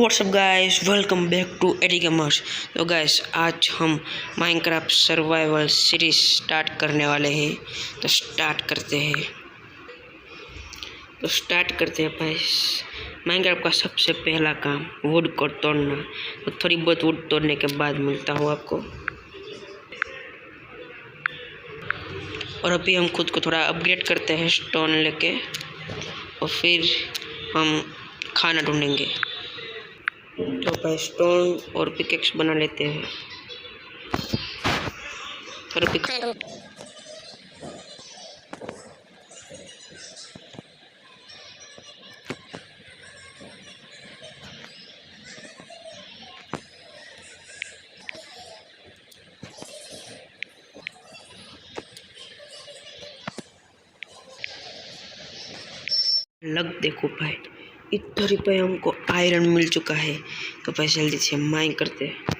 WhatsApp guys, welcome back to AD gamers. तो guys आज हम माइनक्राफ्ट सर्वाइवल सीरीज स्टार्ट करने वाले हैं। तो स्टार्ट करते हैं गाइस। माइनक्राफ्ट का सबसे पहला काम वुड को तोड़ना। तो थोड़ी बहुत वुड तोड़ने के बाद मिलता हूँ आपको। और अभी हम खुद को थोड़ा अपग्रेड करते हैं स्टोन लेके, और फिर हम खाना ढूंढेंगे। तो भाई स्टोन और पिकेक्स बना लेते हैं। और लग देखो भाई, इधर ही पे हमको आयरन मिल चुका है। तो भाई जल्दी से माइन करते हैं।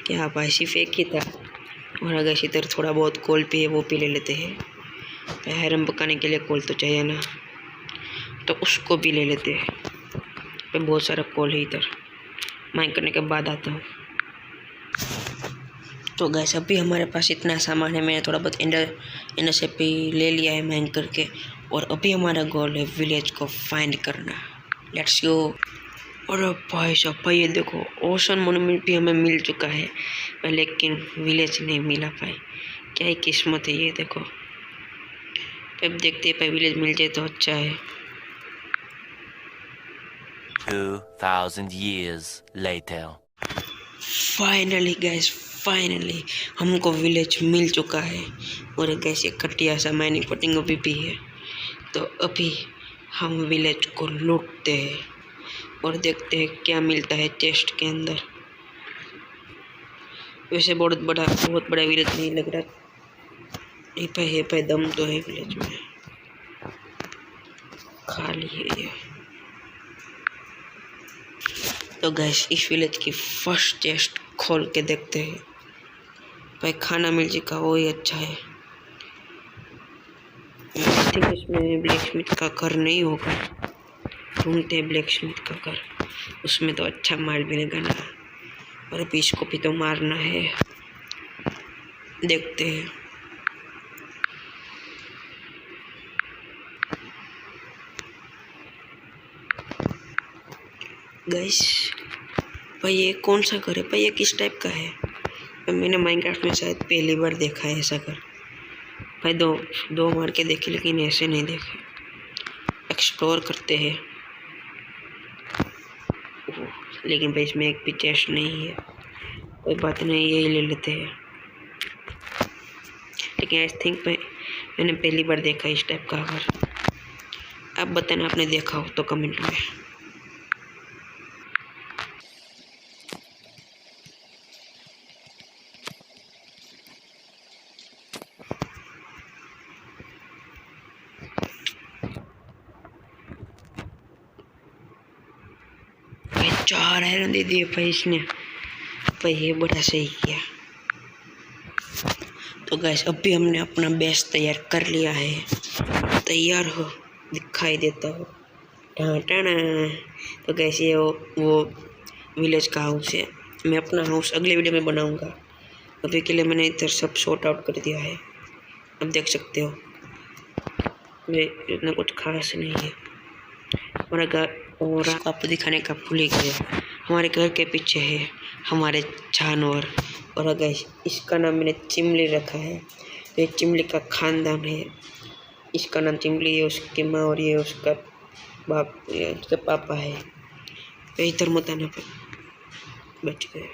क्या भाई सिर्फ एक ही था, और अगर इधर थोड़ा बहुत कोल भी है वो भी ले लेते हैं। आयरन पकाने के लिए कोल तो चाहिए ना, तो उसको भी ले लेते हैं। पे बहुत सारा कोल है इधर, माइन करने के बाद आता हूँ। तो गैस अभी हमारे पास इतना सामान है, मैंने थोड़ा बहुत एंडर से भी ले लिया है माइन करके। और अभी हमारा गोल है विलेज को फाइंड करना। Let's go. और भाई साहब भाई ये देखो, ओशन मोन्यूमेंट भी हमें मिल चुका है, लेकिन विलेज नहीं मिला भाई। क्या ही किस्मत है ये देखो। अब देखते हैं भाई विलेज मिल जाए तो अच्छा है। 2000 years later. Finally gas, finally हमको विलेज मिल चुका है। और गैस ये खटिया सा माइनिंग पटिंग अभी भी है। तो अभी हम विलेज को लूटते हैं और देखते हैं क्या मिलता है चेस्ट के अंदर। वैसे बहुत बड़ा विलेज नहीं लग रहा। ये पे दम तो है विलेज में, खाली है ये। तो गैस इस विलेज की फर्स्ट चेस्ट खोल के देखते हैं। भाई खाना मिल चुका, वो ही अच्छा है। इसमें ब्लैक स्मिथ का घर नहीं होगा, ढूंढते हैं ब्लैक स्मिथ का घर। उसमें तो अच्छा माल मिलेगा ना। और अभी इसको भी तो मारना है, देखते हैं। गाइस भाई ये कौन सा घर है भाई, ये किस टाइप का है? मैंने माइनक्राफ्ट में शायद पहली बार देखा है ऐसा घर। भाई दो मार के देखे, लेकिन ऐसे नहीं देखे। एक्सप्लोर करते हैं। लेकिन भाई इसमें एक भी चेस्ट नहीं है। कोई बात नहीं, यही ले लेते हैं। लेकिन आई थिंक मैंने पहली बार देखा इस टाइप का घर। आप बताना आपने देखा हो तो कमेंट में। भाई 4 आयरन दे दिए भाई इसने। भाई ये बड़ा सही किया। तो गैस अभी हमने अपना बेस तैयार कर लिया है। तैयार हो दिखाई देता हो टाटा। तो गैस ये वो विलेज का हाउस है। मैं अपना हाउस अगले वीडियो में बनाऊंगा। अभी के लिए मैंने इधर सब सॉर्ट आउट कर दिया है। अब देख सकते हो ये इतना कुछ खास नहीं है। और आपको दिखाने का भूल ही गया, हमारे घर के पीछे है हमारे जानवर। और अगर इसका नाम मैंने चिमली रखा है। तो ये चिमली का खानदान है। इसका नाम चिमली है, उसकी माँ, और ये उसका बाप, ये उसके पापा है। तो इधर मत आना, बच गए।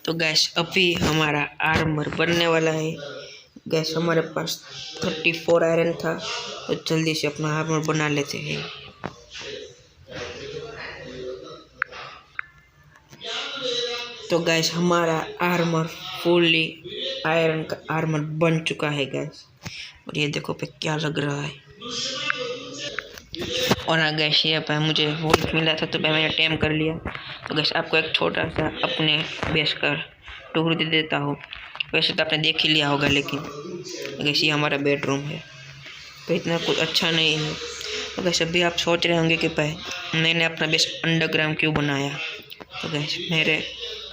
तो गैस अभी हमारा आर्मर बनने वाला है। गैस हमारे पास 34 आयरन था, तो जल्दी से अपना आर्मर बना लेते हैं। तो गैस हमारा आर्मर फुल्ली आयरन का आर्मर बन चुका है गैस, और ये देखो पे क्या लग रहा है। और हाँ गैस, ये पे मुझे वोल्फ मिला था तो मैंने टेम कर लिया। तो गैस आपको एक छोटा सा अपने बेस का टूर दे देता हूँ। वैसे तो आपने देख ही लिया होगा, लेकिन गैस ये हमारा बेडरूम है, तो इतना कुछ अच्छा नहीं है। तो गैस अभी आप सोच रहे होंगे कि मैंने अपना बेस अंडरग्राउंड क्यों बनाया। तो गैस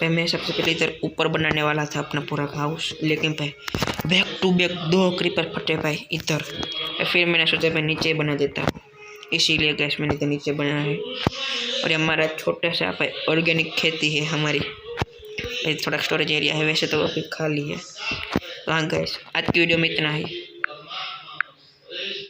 मैं सबसे पहले इधर ऊपर बनाने वाला था अपना पूरा हाउस, लेकिन बैक टू बैक 2 क्रीपर फटे पाए इधर। फिर मैंने सोचा मैं नीचे बना देता हूँ, इसीलिए गैस मैंने इधर नीचे बनाया है। और ये हमारा छोटा सा ऑर्गेनिक खेती है हमारी, थोड़ा स्टोरेज एरिया है, वैसे तो अभी खाली है। तो हाँ गैस, आज की वीडियो में इतना ही।